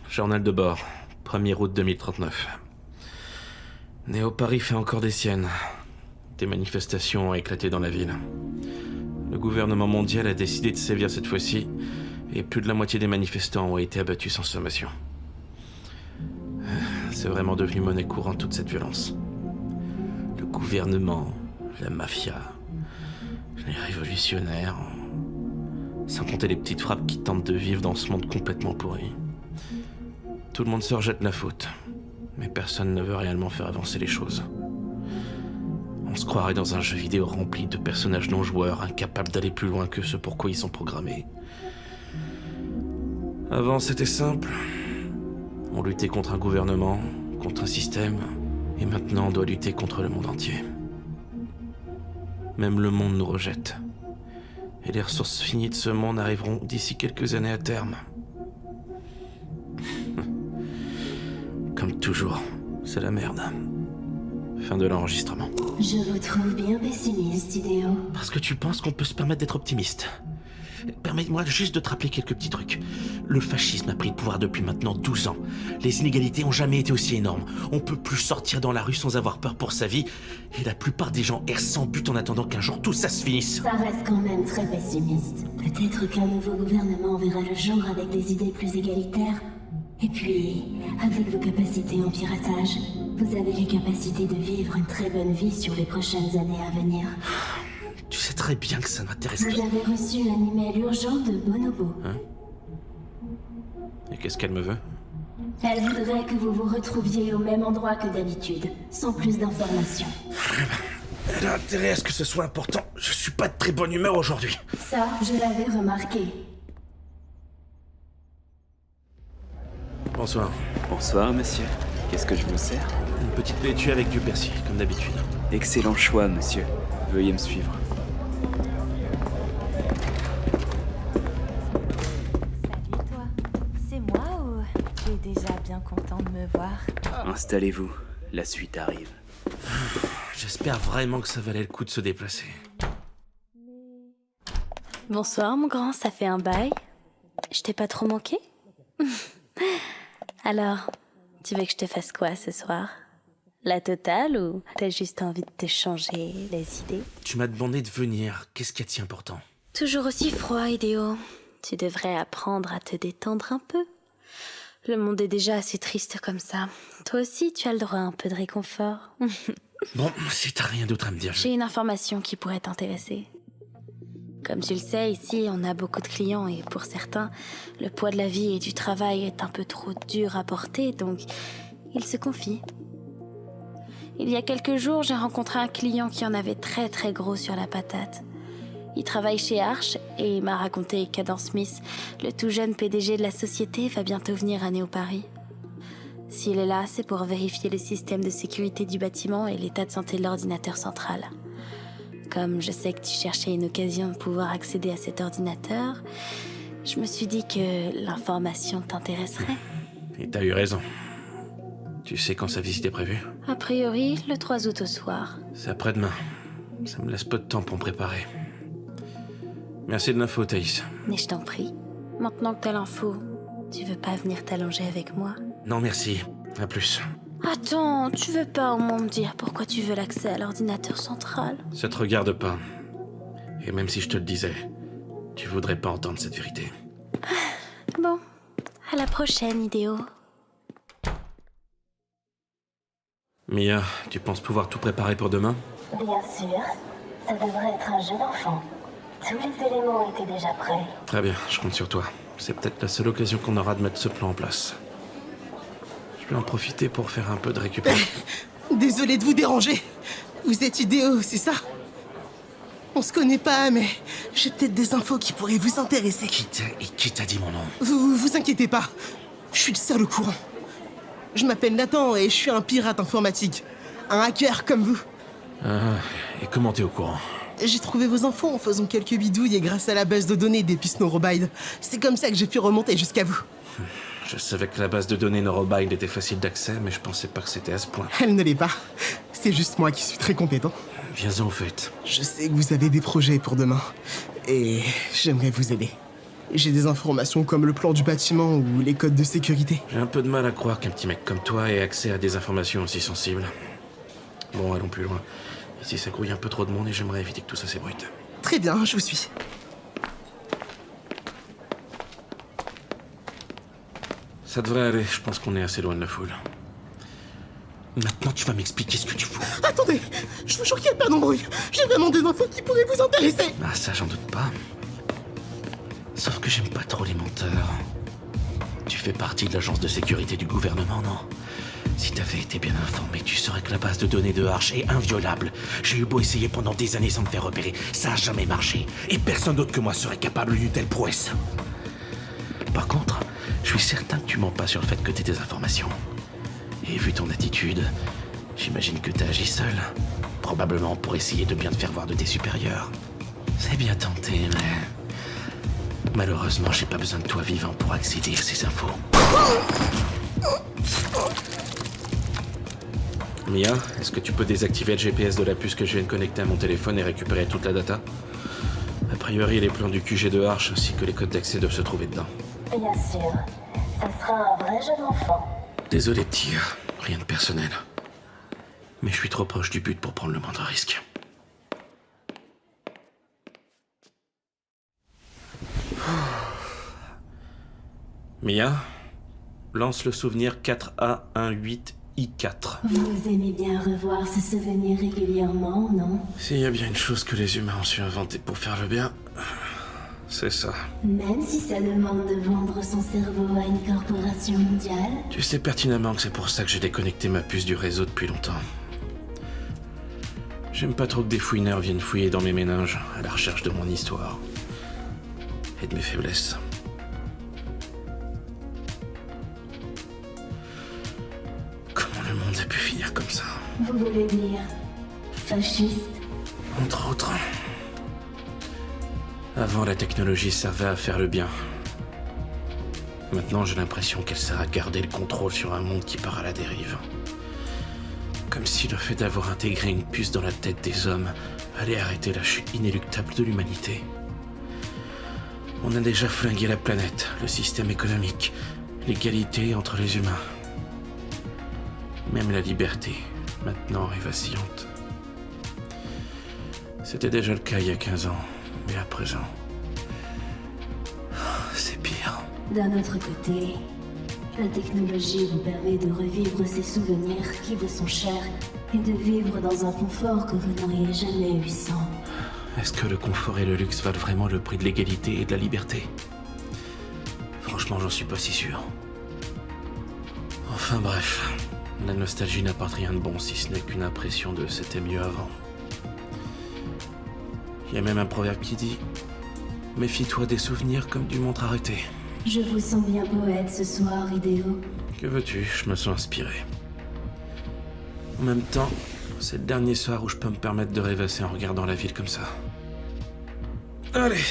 Journal de bord, 1er août 2039. Néo Paris fait encore des siennes. Des manifestations ont éclaté dans la ville. Le gouvernement mondial a décidé de sévir cette fois-ci, et plus de la moitié des manifestants ont été abattus sans sommation. C'est vraiment devenu monnaie courante toute cette violence. Le gouvernement, la mafia, les révolutionnaires, sans compter les petites frappes qui tentent de vivre dans ce monde complètement pourri. Tout le monde se rejette la faute, mais personne ne veut réellement faire avancer les choses. On se croirait dans un jeu vidéo rempli de personnages non-joueurs, incapables d'aller plus loin que ce pour quoi ils sont programmés. Avant, c'était simple. On luttait contre un gouvernement, contre un système, et maintenant on doit lutter contre le monde entier. Même le monde nous rejette. Et les ressources finies de ce monde arriveront d'ici quelques années à terme. Comme toujours, c'est la merde. Fin de l'enregistrement. Je vous trouve bien pessimiste, Idéo. Parce que tu penses qu'on peut se permettre d'être optimiste. Permets-moi juste de te rappeler quelques petits trucs. Le fascisme a pris le pouvoir depuis maintenant 12 ans. Les inégalités ont jamais été aussi énormes. On peut plus sortir dans la rue sans avoir peur pour sa vie. Et la plupart des gens errent sans but en attendant qu'un jour tout ça se finisse. Ça reste quand même très pessimiste. Peut-être qu'un nouveau gouvernement verra le jour avec des idées plus égalitaires. Et puis, avec vos capacités en piratage, vous avez les capacités de vivre une très bonne vie sur les prochaines années à venir. Tu sais très bien que ça m'intéresse Vous pas. avez reçu un email urgent de Bonobo. Hein? Et qu'est-ce qu'elle me veut? Elle voudrait que vous vous retrouviez au même endroit que d'habitude, sans plus d'informations. Elle a intérêt à ce que ce soit important. Je suis pas de très bonne humeur aujourd'hui. Ça, je l'avais remarqué. Bonsoir. Bonsoir, monsieur. Qu'est-ce que je vous sers? Une petite laitue avec du persil, comme d'habitude. Excellent choix, monsieur. Veuillez me suivre. Salut toi, c'est moi ou tu es déjà bien content de me voir? Installez-vous, la suite arrive. J'espère vraiment que ça valait le coup de se déplacer. Bonsoir mon grand, ça fait un bail. Je t'ai pas trop manqué? Alors, tu veux que je te fasse quoi ce soir? La totale ou t'as juste envie de te changer les idées? Tu m'as demandé de venir. Qu'est-ce qu'il y a de si important? Toujours aussi froid, Idéo. Tu devrais apprendre à te détendre un peu. Le monde est déjà assez triste comme ça. Toi aussi, tu as le droit à un peu de réconfort. Bon, si t'as rien d'autre à me dire, J'ai une information qui pourrait t'intéresser. Comme tu le sais, ici, on a beaucoup de clients et pour certains, le poids de la vie et du travail est un peu trop dur à porter, donc ils se confient. Il y a quelques jours, j'ai rencontré un client qui en avait très très gros sur la patate. Il travaille chez Arch et il m'a raconté qu'Adam Smith, le tout jeune PDG de la société, va bientôt venir à Néo Paris. S'il est là, c'est pour vérifier le système de sécurité du bâtiment et l'état de santé de l'ordinateur central. Comme je sais que tu cherchais une occasion de pouvoir accéder à cet ordinateur, je me suis dit que l'information t'intéresserait. Et t'as eu raison. Tu sais quand sa visite est prévue? A priori, le 3 août au soir. C'est après-demain. Ça me laisse peu de temps pour me préparer. Merci de l'info, Thaïs. Mais je t'en prie. Maintenant que t'as l'info, tu veux pas venir t'allonger avec moi? Non, merci. À plus. Attends, tu veux pas au moins me dire pourquoi tu veux l'accès à l'ordinateur central? Ça te regarde pas. Et même si je te le disais, tu voudrais pas entendre cette vérité. Bon, à la prochaine, Idéo. Mia, tu penses pouvoir tout préparer pour demain? Bien sûr, ça devrait être un jeu d'enfant. Tous les éléments étaient déjà prêts. Très bien, je compte sur toi. C'est peut-être la seule occasion qu'on aura de mettre ce plan en place. Je vais en profiter pour faire un peu de récupération. Désolé de vous déranger. Vous êtes Idéo, c'est ça? On se connaît pas, mais j'ai peut-être des infos qui pourraient vous intéresser. Qui t'a dit mon nom? Vous inquiétez pas. Je suis le seul au courant. Je m'appelle Nathan et je suis un pirate informatique. Un hacker comme vous. Ah, et comment t'es au courant? J'ai trouvé vos infos en faisant quelques bidouilles et grâce à la base de données des pistes Neurobind. C'est comme ça que j'ai pu remonter jusqu'à vous. Je savais que la base de données Neurobind était facile d'accès, mais je pensais pas que c'était à ce point. Elle ne l'est pas. C'est juste moi qui suis très compétent. Viens-en au fait. Je sais que vous avez des projets pour demain. Et j'aimerais vous aider. Et j'ai des informations comme le plan du bâtiment ou les codes de sécurité. J'ai un peu de mal à croire qu'un petit mec comme toi ait accès à des informations aussi sensibles. Bon, allons plus loin. Ici, ça grouille un peu trop de monde et j'aimerais éviter que tout ça s'ébruite. Très bien, je vous suis. Ça devrait aller, je pense qu'on est assez loin de la foule. Maintenant, tu vas m'expliquer ce que tu fous. Attendez, je vous jure qu'il n'y a pas d'embrouille. J'ai vraiment des infos qui pourraient vous intéresser. Ah, ça, j'en doute pas. Sauf que j'aime pas trop les menteurs. Tu fais partie de l'agence de sécurité du gouvernement, non? Si t'avais été bien informé, tu saurais que la base de données de Arch est inviolable. J'ai eu beau essayer pendant des années sans me faire repérer, ça a jamais marché. Et personne d'autre que moi serait capable d'une telle prouesse. Par contre, je suis certain que tu mens pas sur le fait que t'aies des informations. Et vu ton attitude, j'imagine que t'as agi seul. Probablement pour essayer de bien te faire voir de tes supérieurs. C'est bien tenté, mais... malheureusement, j'ai pas besoin de toi vivant pour accéder à ces infos. Mia, est-ce que tu peux désactiver le GPS de la puce que je viens de connecter à mon téléphone et récupérer toute la data? A priori, les plans du QG de Arch ainsi que les codes d'accès doivent se trouver dedans. Bien sûr, ça sera un vrai jeu d'enfant. Désolé, tir, rien de personnel. Mais je suis trop proche du but pour prendre le moindre risque. Mia, lance le souvenir 4A18I4. Vous aimez bien revoir ce souvenir régulièrement, non? S'il y a bien une chose que les humains ont su inventer pour faire le bien, c'est ça. Même si ça demande de vendre son cerveau à une corporation mondiale? Tu sais pertinemment que c'est pour ça que j'ai déconnecté ma puce du réseau depuis longtemps. J'aime pas trop que des fouineurs viennent fouiller dans mes méninges à la recherche de mon histoire et de mes faiblesses. Comment le monde a pu finir comme ça? Vous voulez dire fasciste? Entre autres. Avant, la technologie servait à faire le bien. Maintenant, j'ai l'impression qu'elle sert à garder le contrôle sur un monde qui part à la dérive. Comme si le fait d'avoir intégré une puce dans la tête des hommes allait arrêter la chute inéluctable de l'humanité. On a déjà flingué la planète, le système économique, l'égalité entre les humains. Même la liberté, maintenant, est vacillante. C'était déjà le cas il y a 15 ans, mais à présent... c'est pire. D'un autre côté, la technologie vous permet de revivre ces souvenirs qui vous sont chers et de vivre dans un confort que vous n'auriez jamais eu sans. Est-ce que le confort et le luxe valent vraiment le prix de l'égalité et de la liberté? Franchement, j'en suis pas si sûr. Enfin bref, la nostalgie n'apporte rien de bon si ce n'est qu'une impression de c'était mieux avant. Il y a même un proverbe qui dit « Méfie-toi des souvenirs comme du montre arrêté ». Je vous sens bien poète ce soir, Hideo. Que veux-tu, je me sens inspiré. En même temps, c'est le dernier soir où je peux me permettre de rêvasser en regardant la ville comme ça. Allez,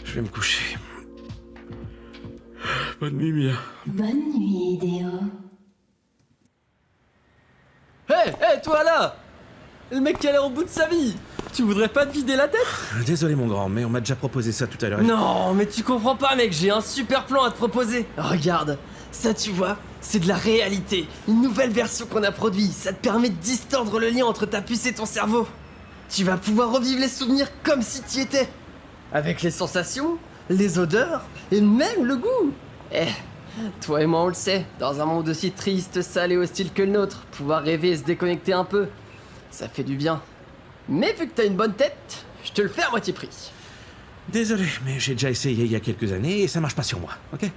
je vais me coucher. Bonne nuit, Mia. Bonne nuit, Hideo. Hé, toi là! Le mec qui a l'air au bout de sa vie! Tu voudrais pas te vider la tête? Désolé mon grand, mais on m'a déjà proposé ça tout à l'heure. Non, mais tu comprends pas, mec, j'ai un super plan à te proposer! Regarde, ça tu vois, c'est de la réalité. Une nouvelle version qu'on a produite, ça te permet de distordre le lien entre ta puce et ton cerveau. Tu vas pouvoir revivre les souvenirs comme si t'y étais. Avec les sensations, les odeurs et même le goût. Eh, toi et moi on le sait, dans un monde aussi triste, sale et hostile que le nôtre, pouvoir rêver et se déconnecter un peu, ça fait du bien. Mais vu que t'as une bonne tête, je te le fais à moitié prix. Désolé, mais j'ai déjà essayé il y a quelques années et ça marche pas sur moi, ok?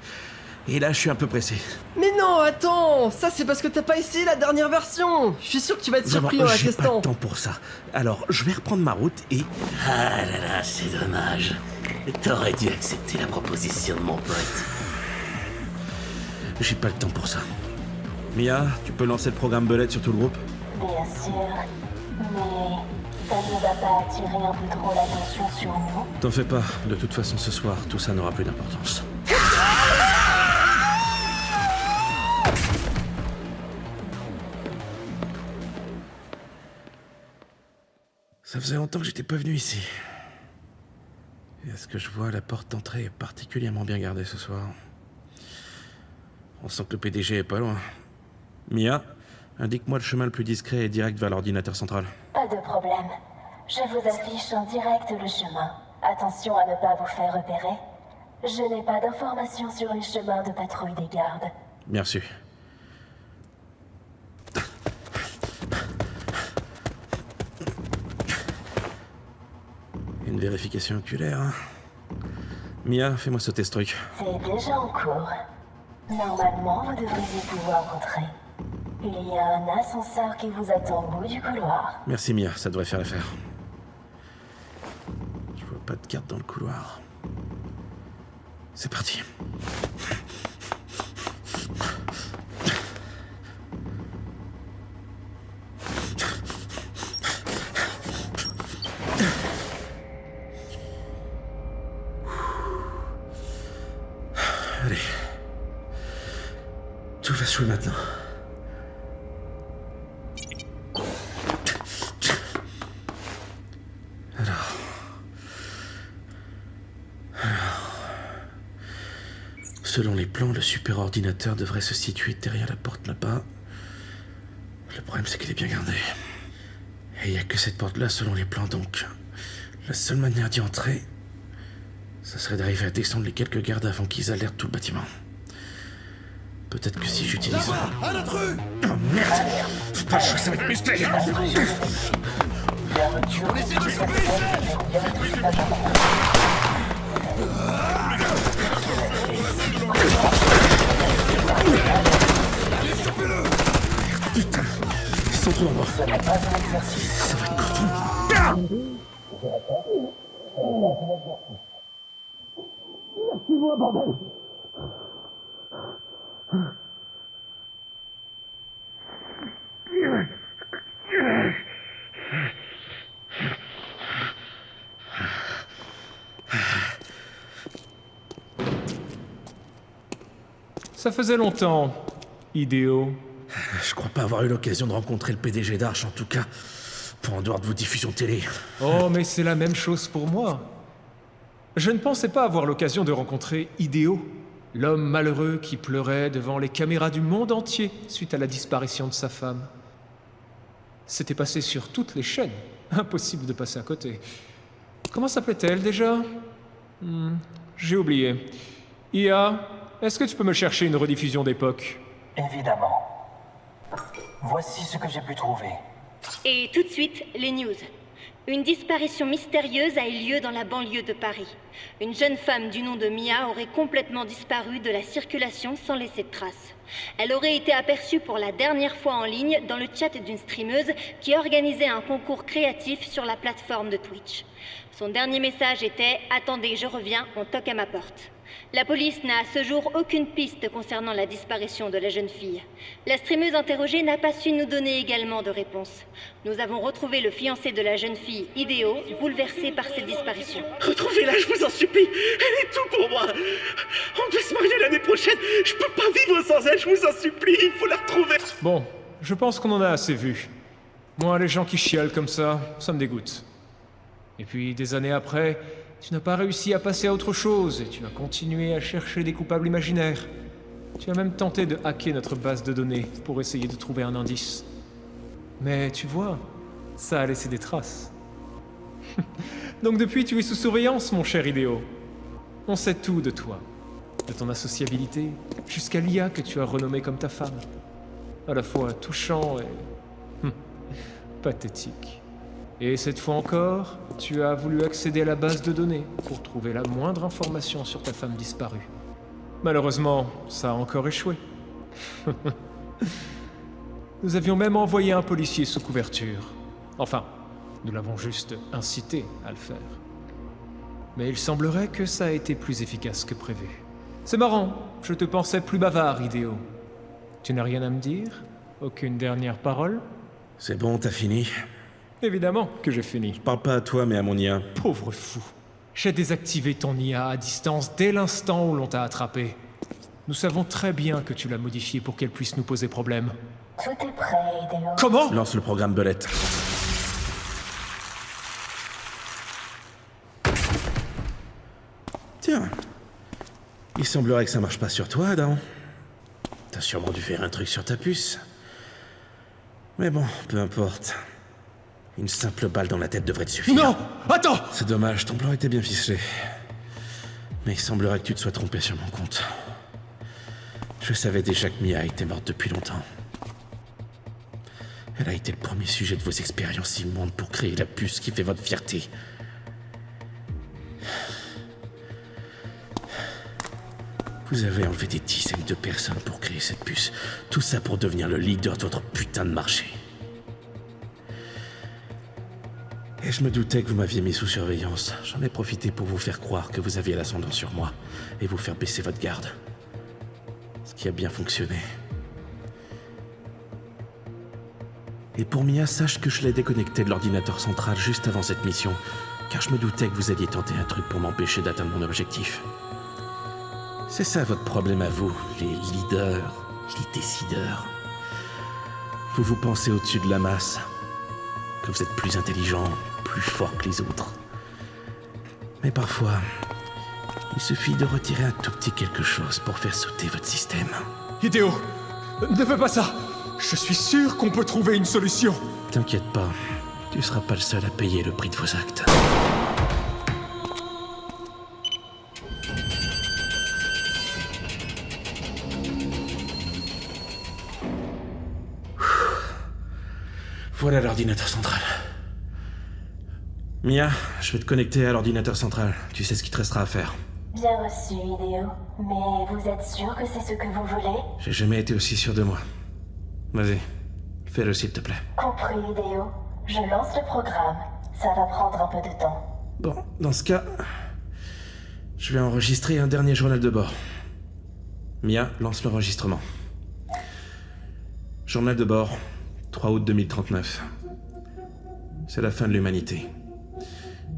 Et là, je suis un peu pressé. Mais non, attends, ça c'est parce que t'as pas essayé la dernière version. Je suis sûr que tu vas être surpris en la J'ai pas testant. le temps pour ça. Alors, je vais reprendre ma route et... Ah là là, c'est dommage. T'aurais dû accepter la proposition de mon pote. J'ai pas le temps pour ça. Mia, tu peux lancer le programme Belette sur tout le groupe? Bien sûr, mais ça ne va pas attirer un peu trop l'attention sur nous. T'en fais pas, de toute façon ce soir, tout ça n'aura plus d'importance. Ça faisait longtemps que j'étais pas venu ici. À ce que je vois, la porte d'entrée est particulièrement bien gardée ce soir. On sent que le PDG est pas loin. Mia, indique-moi le chemin le plus discret et direct vers l'ordinateur central. Pas de problème. Je vous affiche en direct le chemin. Attention à ne pas vous faire repérer. Je n'ai pas d'informations sur les chemins de patrouille des gardes. Bien reçu. Une vérification oculaire, hein. Mia, fais-moi sauter ce truc. C'est déjà en cours. Normalement, vous devriez pouvoir entrer. Il y a un ascenseur qui vous attend au bout du couloir. Merci Mia, ça devrait faire l'affaire. Je vois pas de carte dans le couloir. C'est parti. Allez. Tout va se jouer maintenant. Selon les plans, le superordinateur devrait se situer derrière la porte là-bas. Le problème, c'est qu'il est bien gardé. Et il n'y a que cette porte-là selon les plans, donc la seule manière d'y entrer, ça serait d'arriver à descendre les quelques gardes avant qu'ils alertent tout le bâtiment. Peut-être que si j'utilise... Un intrus! Oh merde! C'est pas le choix, ça va être musclé! On essaie de le choper ici! Putain! Ils sont trop nombreux! Ça va être coton! Ça faisait longtemps, Idéo. Je crois pas avoir eu l'occasion de rencontrer le PDG d'Arch, en tout cas, pour en dehors de vos diffusions télé. Oh, mais c'est la même chose pour moi. Je ne pensais pas avoir l'occasion de rencontrer Idéo, l'homme malheureux qui pleurait devant les caméras du monde entier suite à la disparition de sa femme. C'était passé sur toutes les chaînes. Impossible de passer à côté. Comment s'appelait-elle déjà? J'ai oublié. Ia, est-ce que tu peux me chercher une rediffusion d'époque? Évidemment. Voici ce que j'ai pu trouver. Et tout de suite, les news. Une disparition mystérieuse a eu lieu dans la banlieue de Paris. Une jeune femme du nom de Mia aurait complètement disparu de la circulation sans laisser de traces. Elle aurait été aperçue pour la dernière fois en ligne dans le chat d'une streameuse qui organisait un concours créatif sur la plateforme de Twitch. Son dernier message était « Attendez, je reviens, on toque à ma porte ». La police n'a à ce jour aucune piste concernant la disparition de la jeune fille. La streameuse interrogée n'a pas su nous donner également de réponse. Nous avons retrouvé le fiancé de la jeune fille, Idéo, bouleversé par cette disparition. Retrouvez-la, je vous en supplie. Elle est tout pour moi. On doit se marier l'année prochaine. Je peux pas vivre sans elle, je vous en supplie. Il faut la retrouver. Bon, je pense qu'on en a assez vu. Moi, les gens qui chialent comme ça me dégoûte. Et puis, des années après, tu n'as pas réussi à passer à autre chose et tu as continué à chercher des coupables imaginaires. Tu as même tenté de hacker notre base de données pour essayer de trouver un indice. Mais tu vois, ça a laissé des traces. Donc depuis, tu es sous surveillance, mon cher Idéo. On sait tout de toi. De ton associabilité, jusqu'à l'IA que tu as renommée comme ta femme. À la fois touchant et... pathétique. Et cette fois encore, tu as voulu accéder à la base de données pour trouver la moindre information sur ta femme disparue. Malheureusement, ça a encore échoué. Nous avions même envoyé un policier sous couverture. Enfin, nous l'avons juste incité à le faire. Mais il semblerait que ça a été plus efficace que prévu. C'est marrant, je te pensais plus bavard, Idéo. Tu n'as rien à me dire? Aucune dernière parole? C'est bon, t'as fini? Évidemment que j'ai fini. Je parle pas à toi, mais à mon IA. Pauvre fou. J'ai désactivé ton IA à distance dès l'instant où l'on t'a attrapé. Nous savons très bien que tu l'as modifié pour qu'elle puisse nous poser problème. Tout est prêt, Idéo. Comment? Lance le programme Belette. bien. Il semblerait que ça marche pas sur toi, Adam. T'as sûrement dû faire un truc sur ta puce. Mais bon, peu importe. Une simple balle dans la tête devrait te suffire. Non! Attends! C'est dommage, ton plan était bien ficelé. Mais il semblerait que tu te sois trompé sur mon compte. Je savais déjà que Mia était morte depuis longtemps. Elle a été le premier sujet de vos expériences immondes pour créer la puce qui fait votre fierté. Vous avez enlevé des dizaines de personnes pour créer cette puce. Tout ça pour devenir le leader de votre putain de marché. Et je me doutais que vous m'aviez mis sous surveillance. J'en ai profité pour vous faire croire que vous aviez l'ascendant sur moi et vous faire baisser votre garde. Ce qui a bien fonctionné. Et pour Mia, sache que je l'ai déconnecté de l'ordinateur central juste avant cette mission, car je me doutais que vous alliez tenter un truc pour m'empêcher d'atteindre mon objectif. C'est ça votre problème à vous, les leaders, les décideurs. Vous pensez au-dessus de la masse, que vous êtes plus intelligent, plus fort que les autres. Mais parfois, il suffit de retirer un tout petit quelque chose pour faire sauter votre système. Hideo, ne fais pas ça! Je suis sûr qu'on peut trouver une solution. T'inquiète pas, tu seras pas le seul à payer le prix de vos actes. Voilà l'ordinateur central. Mia, je vais te connecter à l'ordinateur central. Tu sais ce qu'il te restera à faire. Bien reçu, Hideo. Mais vous êtes sûr que c'est ce que vous voulez? J'ai jamais été aussi sûr de moi. Vas-y, fais-le s'il te plaît. Compris, Hideo. Je lance le programme. Ça va prendre un peu de temps. Bon, dans ce cas, je vais enregistrer un dernier journal de bord. Mia, lance l'enregistrement. Journal de bord, 3 août 2039. C'est la fin de l'humanité.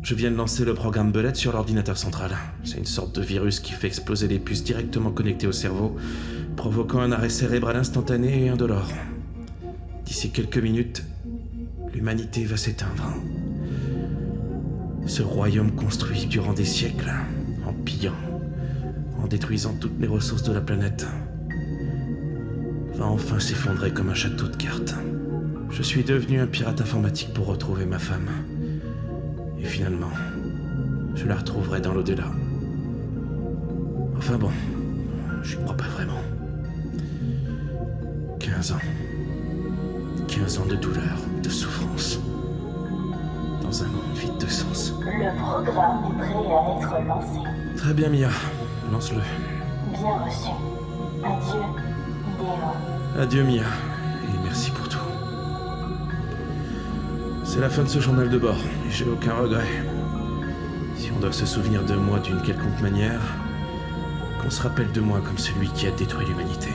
Je viens de lancer le programme Belette sur l'ordinateur central. C'est une sorte de virus qui fait exploser les puces directement connectées au cerveau, provoquant un arrêt cérébral instantané et indolore. D'ici quelques minutes, l'humanité va s'éteindre. Ce royaume construit durant des siècles, en pillant, en détruisant toutes les ressources de la planète, va enfin s'effondrer comme un château de cartes. Je suis devenu un pirate informatique pour retrouver ma femme. Et finalement, je la retrouverai dans l'au-delà. Enfin bon, j'y crois pas vraiment. 15 ans. 15 ans de douleur, de souffrance. Dans un monde vide de sens. Le programme est prêt à être lancé. Très bien, Mia. Lance-le. Bien reçu. Adieu, Hideo. Adieu, Mia. Et merci pour tout. C'est la fin de ce journal de bord, et j'ai aucun regret. Si on doit se souvenir de moi d'une quelconque manière, qu'on se rappelle de moi comme celui qui a détruit l'humanité.